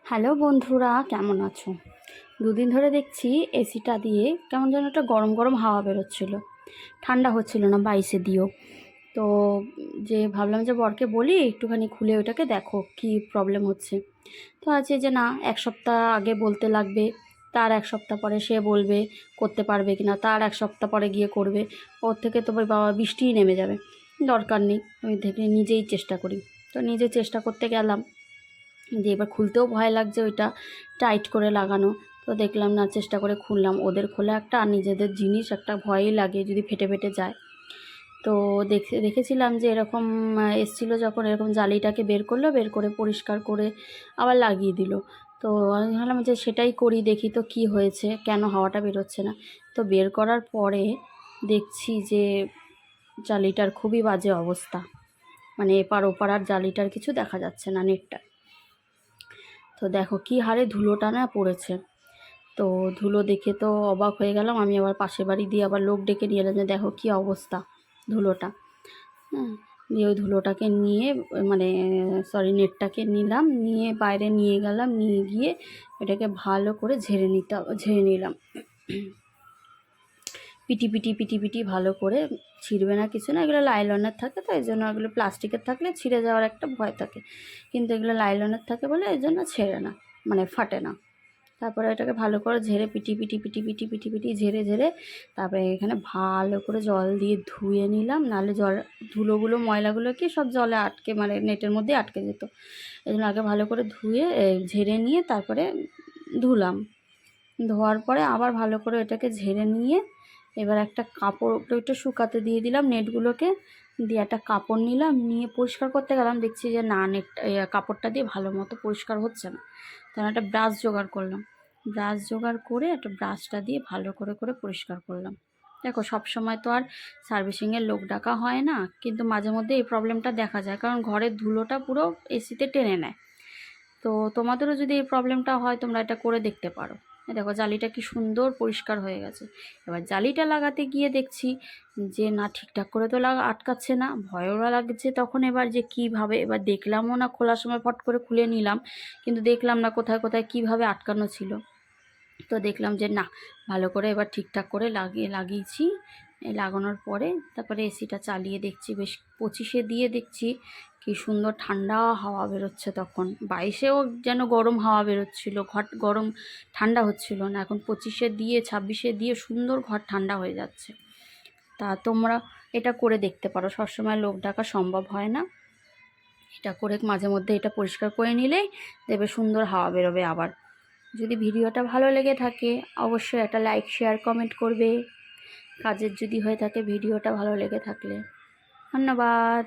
Hello বন্ধুরা, কেমন আছো? দুদিন ধরে দেখছি এসিটা দিয়ে কেমন যেন একটা গরম গরম হাওয়া বেরোচ্ছিল, ঠান্ডা হচ্ছিল না বাইসে দিয়েও। তো যে ভাবলাম যে বরকে বলি একটুখানি খুলে ওটাকে দেখো কি প্রবলেম হচ্ছে। তো আছে যে না, এক সপ্তাহ আগে বলতে লাগবে, তার এক সপ্তাহ পরে সে বলবে করতে পারবে কিনা, তার এক সপ্তাহ পরে গিয়ে করবে। ওর থেকে তো ওই বাবা বৃষ্টিই নেমে যাবে, দরকার নেই, আমি থেকে নিজেই চেষ্টা করি। তো নিজে চেষ্টা করতে গেলাম, যে এবার খুলতেও ভয় লাগছে ওইটা টাইট করে লাগানো। তো দেখলাম না, চেষ্টা করে খুললাম, ওদের খোলা একটা আর নিজেদের জিনিস একটা ভয়ই লাগে যদি ফেটে ফেটে যায়। তো দেখেছিলাম যে এরকম এসছিলো, যখন এরকম জালিটাকে বের করলো, বের করে পরিষ্কার করে আবার লাগিয়ে দিল। তো আমি ভাবলাম যে সেটাই করি, দেখি তো কি হয়েছে, কেন হাওয়াটা বেরোচ্ছে না। তো বের করার পরে দেখছি যে জালিটার খুবই বাজে অবস্থা, মানে এপার ওপার আর জালিটার কিছু দেখা যাচ্ছে না, নেটটা। তো দেখো কি হারে ধুলোটা না পড়েছে। তো ধুলো দেখে তো অবাক হয়ে গেলাম, আমি আবার পাশের বাড়ি দিয়ে আবার লোক ডেকে নিয়ে এলাম যে দেখো কি অবস্থা ধুলোটা। হ্যাঁ, দিয়ে ওই ধুলোটাকে নিয়ে, মানে নেটটাকে নিলাম, নিয়ে বাইরে নিয়ে গেলাম, নিয়ে গিয়ে এটাকে ভালো করে ঝেড়ে নিলাম। পিটি পিটি পিটি পিটি ভালো করে, ছিঁড়বে না কিছু না, এগুলো লাইলনের থাকে, তো এই জন্য এগুলো প্লাস্টিকের থাকলে ছিঁড়ে যাওয়ার একটা ভয় থাকে, কিন্তু এগুলো লাইলনের থাকে বলে এই জন্য ছেড়ে না, মানে ফাটে না। তারপরে এটাকে ভালো করে ঝেড়ে পিটি পিটি পিটি পিটি পিটি পিটি ঝেড়ে ঝেড়ে তারপরে এখানে ভালো করে জল দিয়ে ধুয়ে নিলাম, নাহলে জল ধুলোগুলো ময়লাগুলো কি সব জলে আটকে, মানে নেটের মধ্যে আটকে যেত। এই জন্য আগে ভালো করে ধুয়ে ঝেড়ে নিয়ে তারপরে ধুলাম। ধোয়ার পরে আবার ভালো করে এটাকে ঝেড়ে নিয়ে এবার একটা কাপড় একটু শুকাতে দিয়ে দিলাম নেটগুলোকে, দিয়ে একটা কাপড় নিলাম, নিয়ে পরিষ্কার করতে গেলাম, দেখছি যে না, কাপড়টা দিয়ে ভালো মতো পরিষ্কার হচ্ছে না। তখন একটা ব্রাশ জোগাড় করলাম, ব্রাশ জোগাড় করে একটা ব্রাশটা দিয়ে ভালো করে করে পরিষ্কার করলাম। দেখো সব সময় তো আর সার্ভিসিংয়ের লোক ডাকা হয় না, কিন্তু মাঝে মধ্যে এই প্রবলেমটা দেখা যায়, কারণ ঘরের ধুলোটা পুরো এসিতে টেনে নেয়। তো তোমাদেরও যদি এই প্রবলেমটা হয়, তোমরা এটা করে দেখতে পারো। দেখো জালিটা কি সুন্দর পরিষ্কার হয়ে গেছে। এবার জালিটা লাগাতে গিয়ে দেখছি যে না, ঠিকঠাক করে তো আটকাচ্ছে না, ভয়ও লাগছে তখন। এবার যে কিভাবে, এবার দেখলামও না, খোলার সময় ফট করে খুলে নিলাম, কিন্তু দেখলাম না কোথায় কোথায় কিভাবে আটকানো ছিল। তো দেখলাম যে না, ভালো করে এবার ঠিকঠাক করে লাগিয়েছি। লাগানোর পরে তারপরে এসিটা চালিয়ে দেখছি, বেশ 25-এ দিয়ে দেখছি কি সুন্দর ঠান্ডা হাওয়া বেরোচ্ছে। তখন 22-এও যেন গরম হাওয়া বেরোচ্ছিলো, ঘর গরম, ঠান্ডা হচ্ছিল না। এখন 25-এ দিয়ে 26-এ দিয়ে সুন্দর ঘর ঠান্ডা হয়ে যাচ্ছে। তা তোমরা এটা করে দেখতে পারো, সবসময় লোক ডাকা সম্ভব হয় না। এটা করে মাঝে মধ্যে এটা পরিষ্কার করে নিলেই দেখবে সুন্দর হাওয়া বেরোবে আবার। যদি ভিডিওটা ভালো লেগে থাকে অবশ্যই একটা লাইক, শেয়ার, কমেন্ট করবে, কাজের যদি হয়ে থাকে ভিডিওটা ভালো লেগে থাকলে। ধন্যবাদ।